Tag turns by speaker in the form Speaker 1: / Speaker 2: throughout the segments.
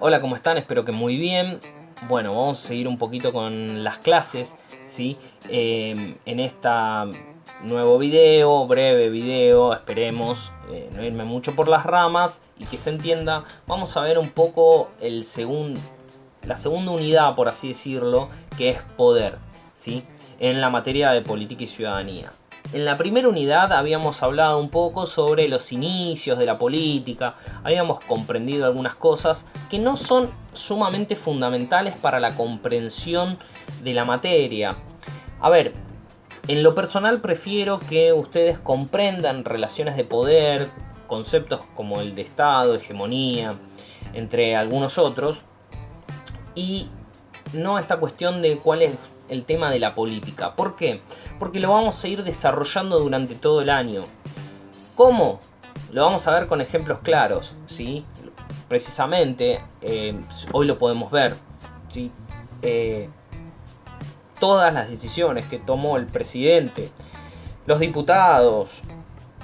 Speaker 1: Hola, ¿cómo están? Espero que muy bien. Bueno, vamos a seguir un poquito con las clases, ¿sí? En esta nuevo video, breve video, esperemos no irme mucho por las ramas y que se entienda. Vamos a ver un poco la segunda unidad, por así decirlo, que es poder, ¿sí? En la materia de política y ciudadanía. En la primera unidad habíamos hablado un poco sobre los inicios de la política, habíamos comprendido algunas cosas que no son sumamente fundamentales para la comprensión de la materia. A ver, en lo personal prefiero que ustedes comprendan relaciones de poder, conceptos como el de Estado, hegemonía, entre algunos otros, y no esta cuestión de cuál es el tema de la política. ¿Por qué? Porque lo vamos a ir desarrollando durante todo el año. ¿Cómo? Lo vamos a ver con ejemplos claros, ¿sí? Precisamente, hoy lo podemos ver, ¿sí? Todas las decisiones que tomó el presidente, los diputados,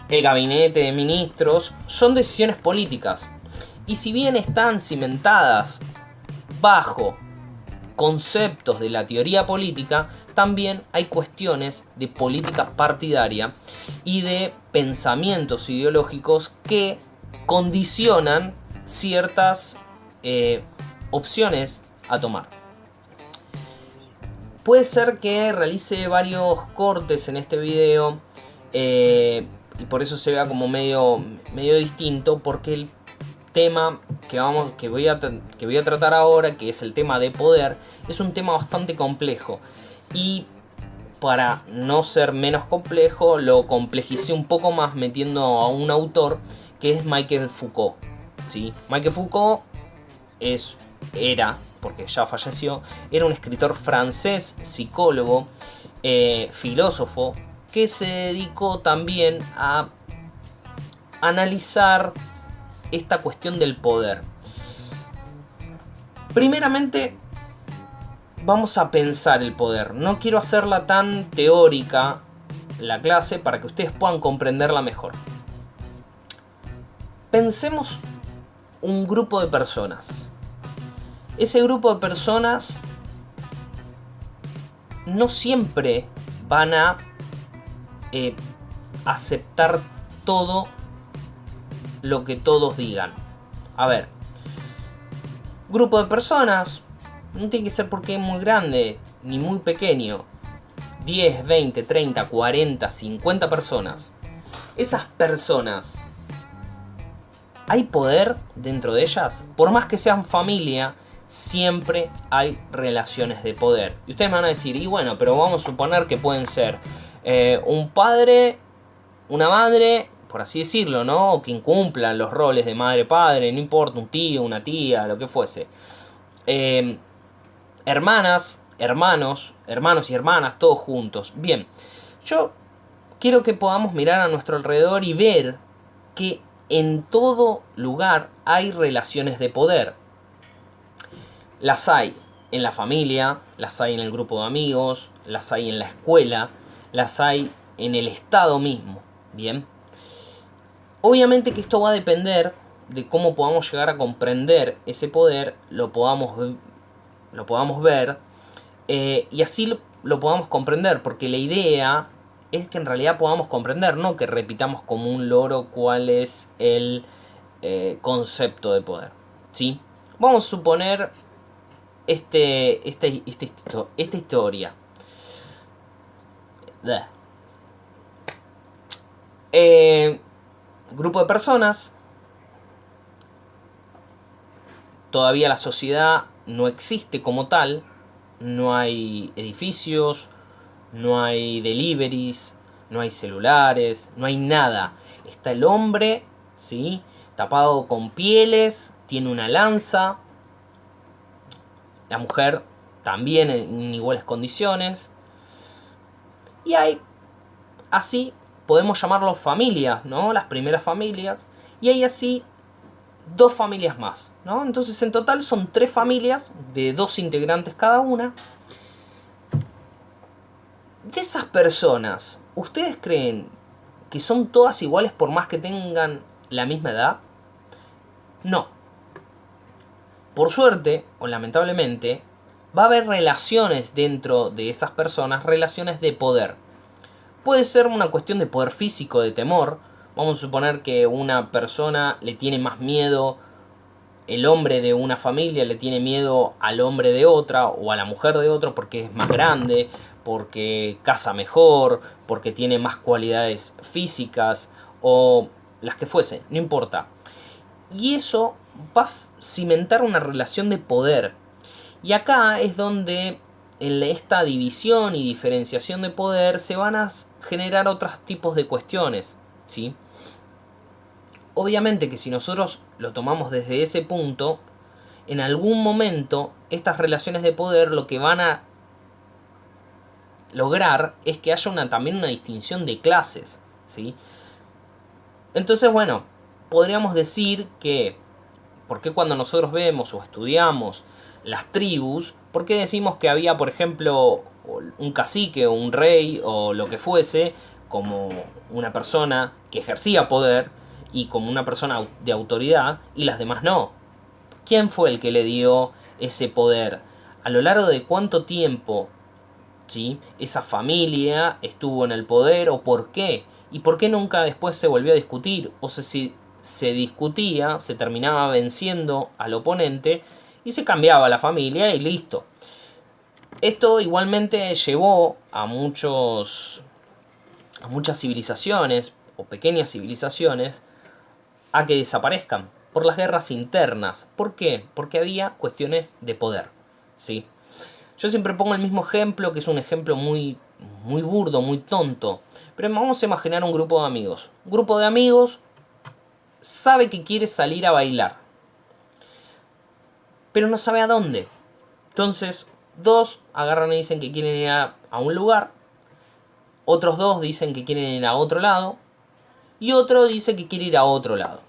Speaker 1: el gabinete de ministros, son decisiones políticas. Y si bien están cimentadas bajo conceptos de la teoría política, también hay cuestiones de política partidaria y de pensamientos ideológicos que condicionan ciertas opciones a tomar. Puede ser que realice varios cortes en este video y por eso se vea como medio distinto, porque el tema que voy a tratar ahora, que es el tema de poder, es un tema bastante complejo, y para no ser menos complejo lo complejicé un poco más metiendo a un autor que es Michel Foucault, ¿sí? Michel Foucault era, porque ya falleció, era un escritor francés, psicólogo, filósofo, que se dedicó también a analizar esta cuestión del poder. Primeramente, vamos a pensar el poder. No quiero hacerla tan teórica la clase para que ustedes puedan comprenderla mejor. Pensemos un grupo de personas. Ese grupo de personas no siempre van a aceptar todo lo que todos digan. A ver, grupo de personas no tiene que ser porque es muy grande ni muy pequeño. 10, 20, 30, 40, 50 personas. Esas personas, ¿hay poder dentro de ellas? Por más que sean familia, siempre hay relaciones de poder. Y ustedes me van a decir, y bueno, pero vamos a suponer que pueden ser un padre, una madre, por así decirlo, ¿no? O que incumplan los roles de madre-padre, no importa, un tío, una tía, lo que fuese. Hermanas, hermanos y hermanas, todos juntos. Bien, yo quiero que podamos mirar a nuestro alrededor y ver que en todo lugar hay relaciones de poder. Las hay en la familia, las hay en el grupo de amigos, las hay en la escuela, las hay en el Estado mismo. Bien. Obviamente que esto va a depender de cómo podamos llegar a comprender ese poder, lo podamos ver y así lo podamos comprender, porque la idea es que en realidad podamos comprender, no que repitamos como un loro cuál es el concepto de poder, ¿sí? Vamos a suponer esta historia. Grupo de personas. Todavía la sociedad no existe como tal. No hay edificios, no hay deliveries, no hay celulares, no hay nada. Está el hombre, ¿sí? Tapado con pieles, tiene una lanza. La mujer también en iguales condiciones. Y hay, así, podemos llamarlo familias, ¿no? Las primeras familias. Y hay así 2 familias más, ¿no? Entonces en total son 3 familias de 2 integrantes cada una. De esas personas, ¿ustedes creen que son todas iguales por más que tengan la misma edad? No. por suerte o lamentablemente, va a haber relaciones dentro de esas personas, relaciones de poder. Puede ser una cuestión de poder físico, de temor. Vamos a suponer que una persona le tiene más miedo, el hombre de una familia le tiene miedo al hombre de otra o a la mujer de otro porque es más grande, porque caza mejor, porque tiene más cualidades físicas o las que fuese, no importa. Y eso va a cimentar una relación de poder. Y acá es donde en esta división y diferenciación de poder se van a generar otros tipos de cuestiones, ¿sí? Obviamente que si nosotros lo tomamos desde ese punto, en algún momento estas relaciones de poder lo que van a lograr es que haya también una distinción de clases, ¿sí? Entonces, bueno, podríamos decir que, ¿por qué cuando nosotros vemos o estudiamos las tribus, por qué decimos que había, por ejemplo, un cacique o un rey o lo que fuese, como una persona que ejercía poder y como una persona de autoridad y las demás no? ¿Quién fue el que le dio ese poder? ¿A lo largo de cuánto tiempo, ¿sí?, esa familia estuvo en el poder o por qué? ¿Y por qué nunca después se volvió a discutir? O sea, si se discutía, se terminaba venciendo al oponente y se cambiaba la familia y listo. Esto igualmente llevó a muchas civilizaciones o pequeñas civilizaciones a que desaparezcan por las guerras internas. ¿Por qué? Porque había cuestiones de poder, ¿sí? Yo siempre pongo el mismo ejemplo, que es un ejemplo muy burdo, muy tonto. Pero vamos a imaginar un grupo de amigos. Un grupo de amigos sabe que quiere salir a bailar, pero no sabe a dónde. Entonces, dos agarran y dicen que quieren ir a un lugar, otros dos dicen que quieren ir a otro lado, y otro dice que quiere ir a otro lado.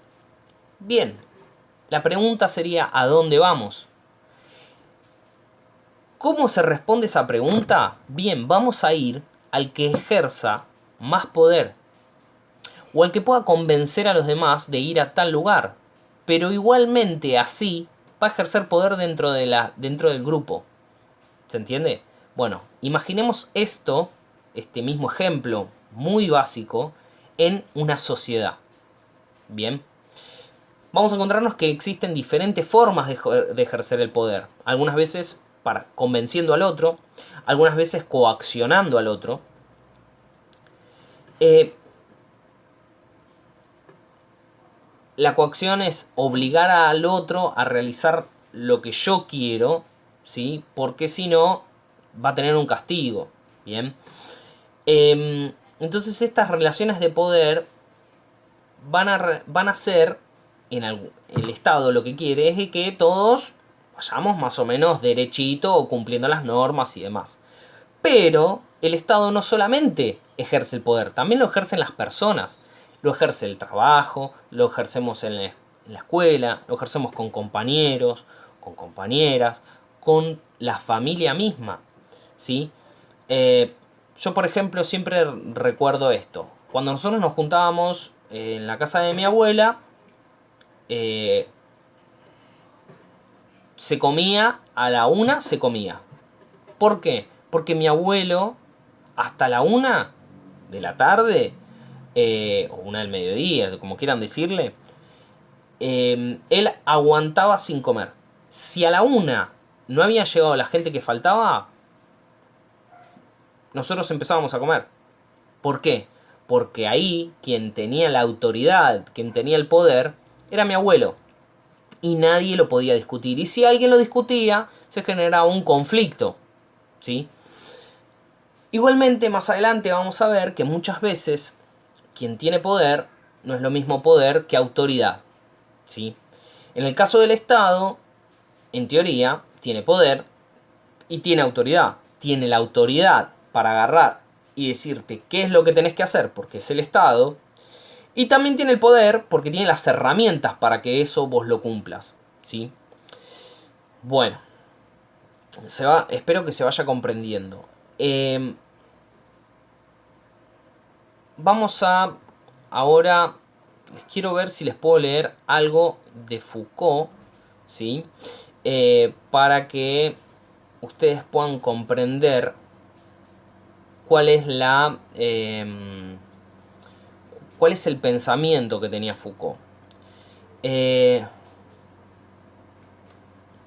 Speaker 1: Bien, la pregunta sería, ¿a dónde vamos? ¿Cómo se responde esa pregunta? Bien, vamos a ir al que ejerza más poder, o al que pueda convencer a los demás de ir a tal lugar. Pero igualmente así va a ejercer poder dentro del grupo. ¿Se entiende? Bueno, imaginemos este mismo ejemplo muy básico, en una sociedad. Bien, vamos a encontrarnos que existen diferentes formas de ejercer el poder. Algunas veces convenciendo al otro, algunas veces coaccionando al otro. La coacción es obligar al otro a realizar lo que yo quiero, ¿sí? Porque si no, va a tener un castigo. Bien. Entonces estas relaciones de poder van a ser, el Estado lo que quiere es que todos vayamos más o menos derechito o cumpliendo las normas y demás. Pero el Estado no solamente ejerce el poder, también lo ejercen las personas. Lo ejerce el trabajo, lo ejercemos en la escuela, lo ejercemos con compañeros, con compañeras, con la familia misma, ¿sí? Yo, por ejemplo, siempre recuerdo esto. Cuando nosotros nos juntábamos en la casa de mi abuela, se comía a la una, se comía. ¿Por qué? Porque mi abuelo, hasta la una de la tarde, o una del mediodía, como quieran decirle, él aguantaba sin comer. Si a la una no había llegado la gente que faltaba, nosotros empezábamos a comer. ¿Por qué? Porque ahí quien tenía la autoridad, quien tenía el poder, era mi abuelo. Y nadie lo podía discutir. Y si alguien lo discutía, se generaba un conflicto, ¿sí? Igualmente, más adelante vamos a ver que muchas veces quien tiene poder no es lo mismo poder que autoridad, ¿sí? En el caso del Estado, en teoría, tiene poder y tiene autoridad. Tiene la autoridad para agarrar y decirte qué es lo que tenés que hacer, porque es el Estado. Y también tiene el poder porque tiene las herramientas para que eso vos lo cumplas, ¿sí? Bueno, espero que se vaya comprendiendo. Vamos a... Ahora les quiero ver si les puedo leer algo de Foucault, ¿sí? Para que ustedes puedan comprender cuál es cuál es el pensamiento que tenía Foucault. Denme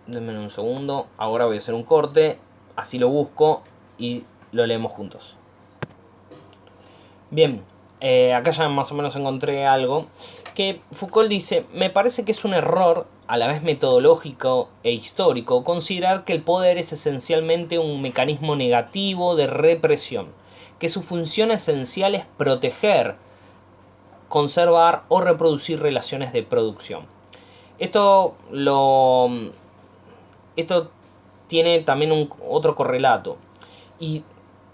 Speaker 1: un segundo, ahora voy a hacer un corte, así lo busco y lo leemos juntos. Bien, acá ya más o menos encontré algo que Foucault dice: me parece que es un error, a la vez metodológico e histórico, considerar que el poder es esencialmente un mecanismo negativo de represión, que su función esencial es proteger, conservar o reproducir relaciones de producción. Esto tiene también otro correlato. Y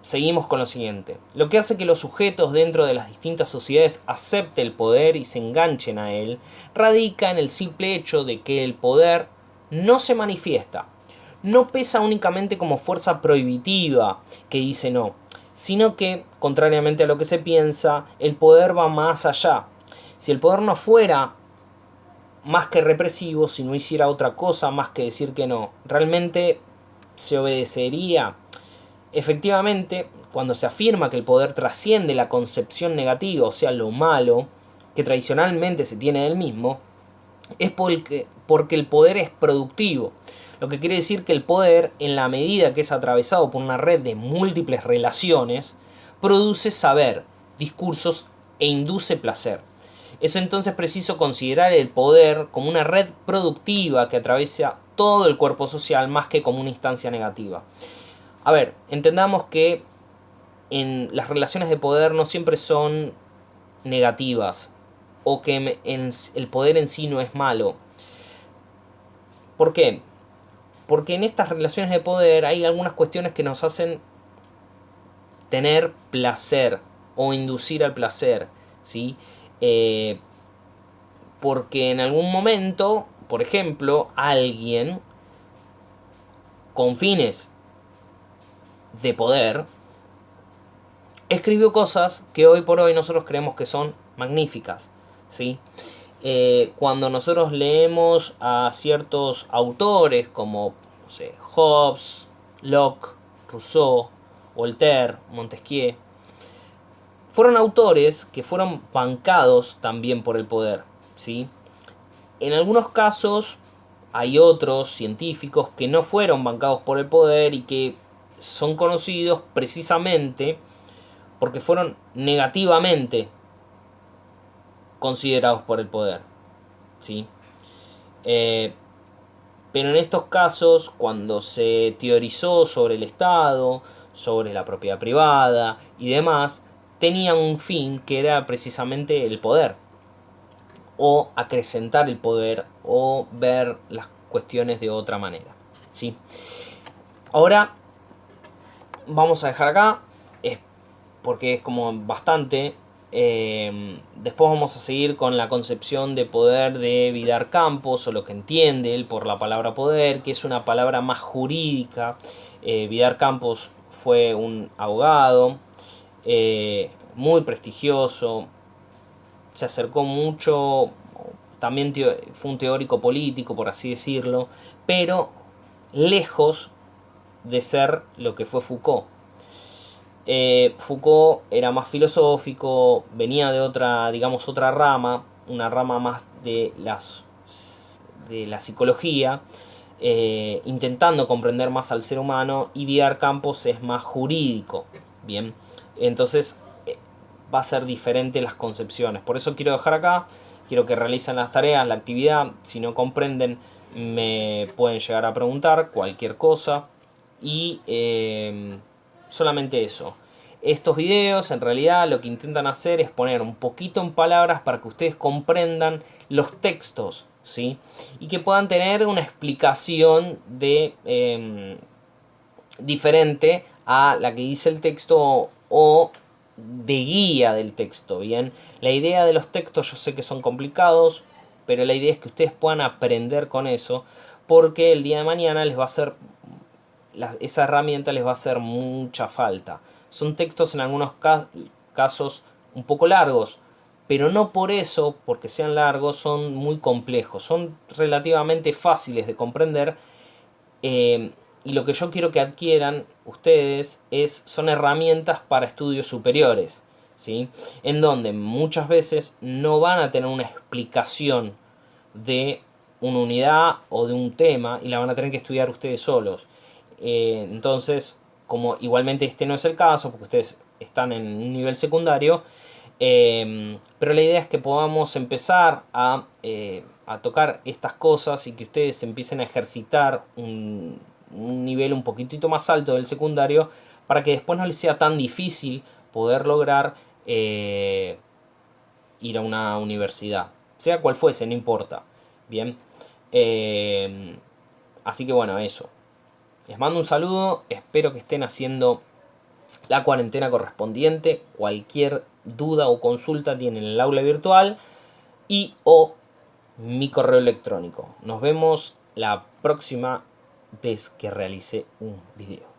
Speaker 1: seguimos con lo siguiente. Lo que hace que los sujetos dentro de las distintas sociedades acepten el poder y se enganchen a él, radica en el simple hecho de que el poder no se manifiesta, no pesa únicamente como fuerza prohibitiva que dice no, sino que, contrariamente a lo que se piensa, el poder va más allá. Si el poder no fuera más que represivo, si no hiciera otra cosa más que decir que no, realmente se obedecería. Efectivamente, cuando se afirma que el poder trasciende la concepción negativa, o sea, lo malo, que tradicionalmente se tiene del mismo, es porque el poder es productivo. Lo que quiere decir que el poder, en la medida que es atravesado por una red de múltiples relaciones, produce saber, discursos e induce placer. Es entonces preciso considerar el poder como una red productiva que atraviesa todo el cuerpo social más que como una instancia negativa. A ver, entendamos que en las relaciones de poder no siempre son negativas o que el poder en sí no es malo. ¿Por qué? Porque en estas relaciones de poder hay algunas cuestiones que nos hacen tener placer o inducir al placer, ¿sí? Porque en algún momento, por ejemplo, alguien con fines de poder escribió cosas que hoy por hoy nosotros creemos que son magníficas, ¿sí? Cuando nosotros leemos a ciertos autores como, no sé, Hobbes, Locke, Rousseau, Voltaire, Montesquieu, fueron autores que fueron bancados también por el poder, ¿sí? En algunos casos hay otros científicos que no fueron bancados por el poder y que son conocidos precisamente porque fueron negativamente considerados por el poder, ¿sí? Pero en estos casos, cuando se teorizó sobre el Estado, sobre la propiedad privada y demás, tenían un fin que era precisamente el poder, o acrecentar el poder, o ver las cuestiones de otra manera, ¿sí? Ahora vamos a dejar acá, porque es como bastante. Después vamos a seguir con la concepción de poder de Vidar Campos, o lo que entiende él por la palabra poder, que es una palabra más jurídica. Vidar Campos fue un abogado muy prestigioso, se acercó mucho, también fue un teórico político, por así decirlo, pero lejos de ser lo que fue Foucault. Foucault era más filosófico, venía de otra, digamos, otra rama, una rama más de la psicología, intentando comprender más al ser humano, y Vidar Campos es más jurídico, bien, entonces va a ser diferente las concepciones. Por eso quiero dejar acá, quiero que realicen las tareas, la actividad. Si no comprenden, me pueden llegar a preguntar cualquier cosa. Y solamente eso. Estos videos en realidad lo que intentan hacer es poner un poquito en palabras para que ustedes comprendan los textos, ¿sí? Y que puedan tener una explicación diferente a la que dice el texto, o de guía del texto, ¿bien? La idea de los textos, yo sé que son complicados, pero la idea es que ustedes puedan aprender con eso, porque el día de mañana les va a hacer, esa herramienta les va a hacer mucha falta. Son textos en algunos casos un poco largos, pero no por eso, porque sean largos, son muy complejos, son relativamente fáciles de comprender. Y lo que yo quiero que adquieran ustedes son herramientas para estudios superiores, ¿sí? En donde muchas veces no van a tener una explicación de una unidad o de un tema y la van a tener que estudiar ustedes solos. Entonces, como igualmente este no es el caso, porque ustedes están en un nivel secundario, pero la idea es que podamos empezar a tocar estas cosas y que ustedes empiecen a ejercitar un nivel un poquitito más alto del secundario para que después no les sea tan difícil poder lograr ir a una universidad. Sea cual fuese, no importa. Bien. Así que bueno, eso. Les mando un saludo. Espero que estén haciendo la cuarentena correspondiente. Cualquier duda o consulta tienen en el aula virtual y o mi correo electrónico. Nos vemos la próxima vez que realice un video.